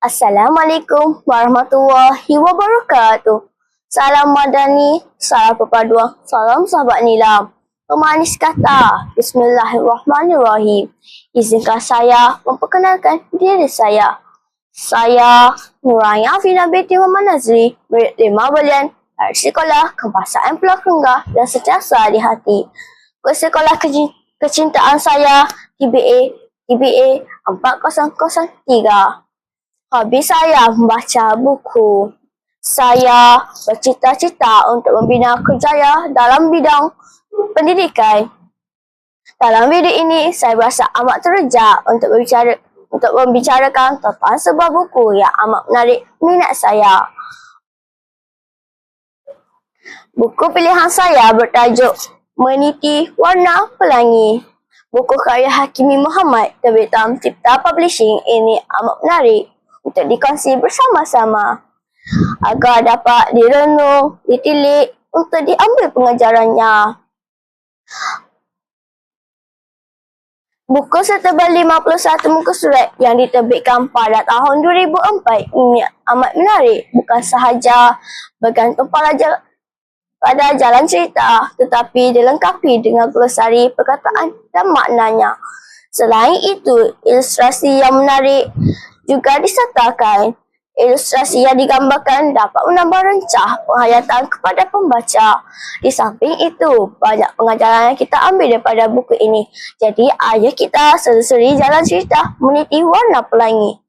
Assalamualaikum warahmatullahi wabarakatuh. Salam madani, salam perpaduan, salam sahabat nilam. Pemanis kata, Bismillahirrahmanirrahim. Izinkan saya memperkenalkan diri saya. Saya Nuraya Afina binti Muhammad Nazri, murid 5 Belian dari Sekolah Kebangsaan Pulau Kenggah dan Sentiasa di Hati. Ke sekolah kecintaan saya, TBA 4003. Hobi saya membaca buku. Saya bercita-cita untuk membina kerjaya dalam bidang pendidikan. Dalam video ini, saya berasa amat teruja untuk membicarakan tentang sebuah buku yang amat menarik minat saya. Buku pilihan saya bertajuk Meniti Warna Pelangi. Buku karya Hakimi Muhammad terbitan Cipta Publishing ini amat menarik untuk dikongsi bersama-sama agar dapat direnung, ditilik untuk diambil pengajarannya. Buku setebal 51 muka surat yang diterbitkan pada tahun 2004 ini amat menarik, bukan sahaja bergantung pada jalan cerita, tetapi dilengkapi dengan glosari perkataan dan maknanya. Selain itu, ilustrasi yang menarik juga disertakan. Ilustrasi yang digambarkan dapat menambah rencah penghayatan kepada pembaca. Di samping itu, banyak pengajaran yang kita ambil daripada buku ini. Jadi, ayo kita selusuri jalan cerita Meniti Warna Pelangi.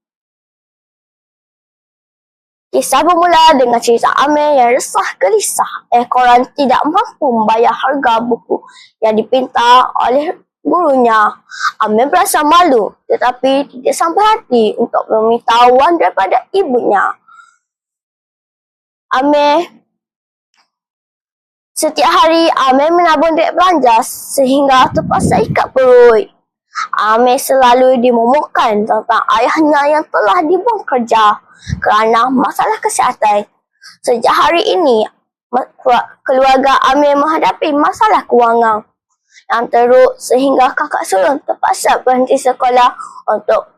Kisah bermula dengan cerita Amir yang resah gelisah. Koran tidak mampu membayar harga buku yang dipinta oleh gurunya. Amir berasa malu tetapi tidak sampai hati untuk meminta wang daripada ibunya. Setiap hari Amir menabung duit belanja sehingga terpaksa ikat perut. Amir selalu dimomokkan tentang ayahnya yang telah dibuang kerja kerana masalah kesihatan. Sejak hari ini, keluarga Amir menghadapi masalah kewangan yang teruk sehingga kakak sulung terpaksa berhenti sekolah untuk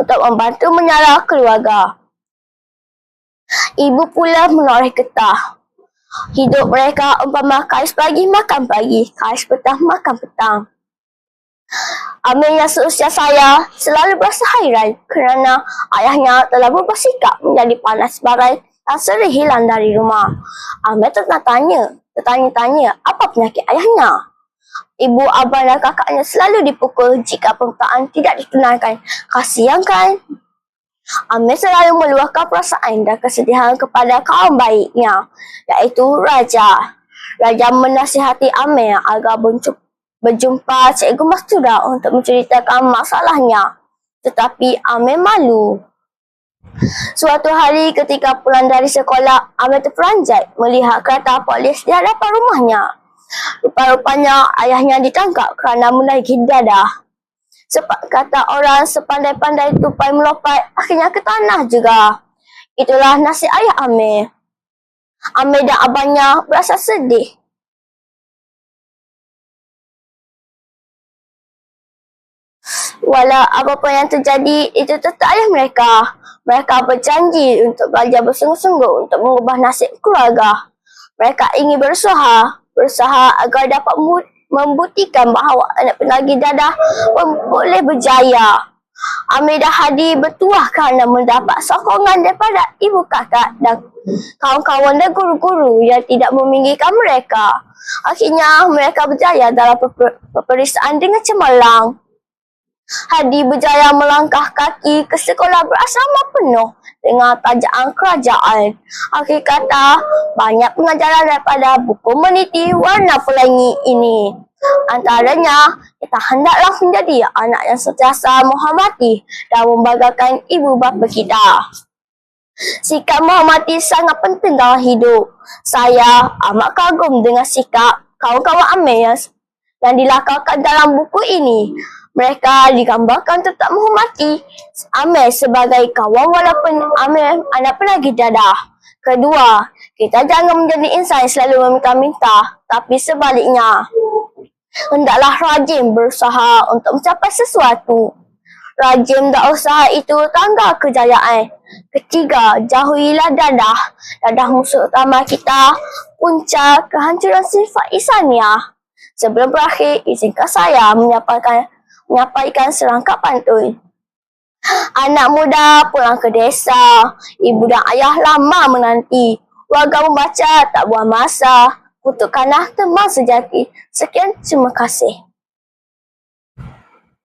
membantu menyara keluarga. Ibu pula menoreh getah. Hidup mereka umpama kais pagi makan pagi, kais petang makan petang. Amir yang seusia saya selalu berasa hairan kerana ayahnya telah berubah sikap menjadi panas barai yang sering hilang dari rumah. Amir tertanya-tanya apa penyakit ayahnya. Ibu, abang dan kakaknya selalu dipukul jika permintaan tidak ditunaikan. Kasihan kan? Amir selalu meluahkan perasaan dan kesedihan kepada kawan baiknya, iaitu Raja. Raja menasihati Amir agar berjumpa Cikgu Mastura untuk menceritakan masalahnya. Tetapi Amir malu. Suatu hari ketika pulang dari sekolah, Amir terperanjat melihat kereta polis di hadapan rumahnya. Rupa-rupanya ayahnya ditangkap kerana menaiki dadah. Kata orang, sepandai-pandai tupai melompat, akhirnya ke tanah juga. Itulah nasib ayah Amir. Amir dan abangnya berasa sedih. Walau apapun yang terjadi, itu tetap ayah mereka. Mereka berjanji untuk belajar bersungguh-sungguh untuk mengubah nasib keluarga. Mereka ingin berusaha agar dapat membuktikan bahawa anak penagih dadah boleh berjaya. Amir dan Hadi bertuah kerana mendapat sokongan daripada ibu kakak dan kawan-kawan dan guru-guru yang tidak meminggirkan mereka. Akhirnya mereka berjaya dalam peperiksaan dengan cemerlang. Hadi berjaya melangkah kaki ke sekolah berasrama penuh dengan tajaan kerajaan. Akhir kata, banyak pengajaran daripada buku Meniti Warna Pelangi ini. Antaranya, kita hendaklah menjadi anak yang sentiasa menghormati dan membanggakan ibu bapa kita. Sikap menghormati sangat penting dalam hidup. Saya amat kagum dengan sikap kawan-kawan Amir yang dilakarkan dalam buku ini. Mereka digambarkan tetap menghormati Amir sebagai kawan walaupun Amir anak penagih dadah. Kedua, kita jangan menjadi insan yang selalu meminta-minta, tapi sebaliknya. Hendaklah rajin berusaha untuk mencapai sesuatu. Rajin dah usaha itu tangga kejayaan. Ketiga, jauhilah dadah. Dadah musuh utama kita, punca kehancuran sifat insaniah. Sebelum berakhir, izinkan saya menyampaikan serangkap pantun. Anak muda pulang ke desa, ibu dan ayah lama menanti. Warga membaca tak buang masa, kutukanlah teman sejati. Sekian, terima kasih.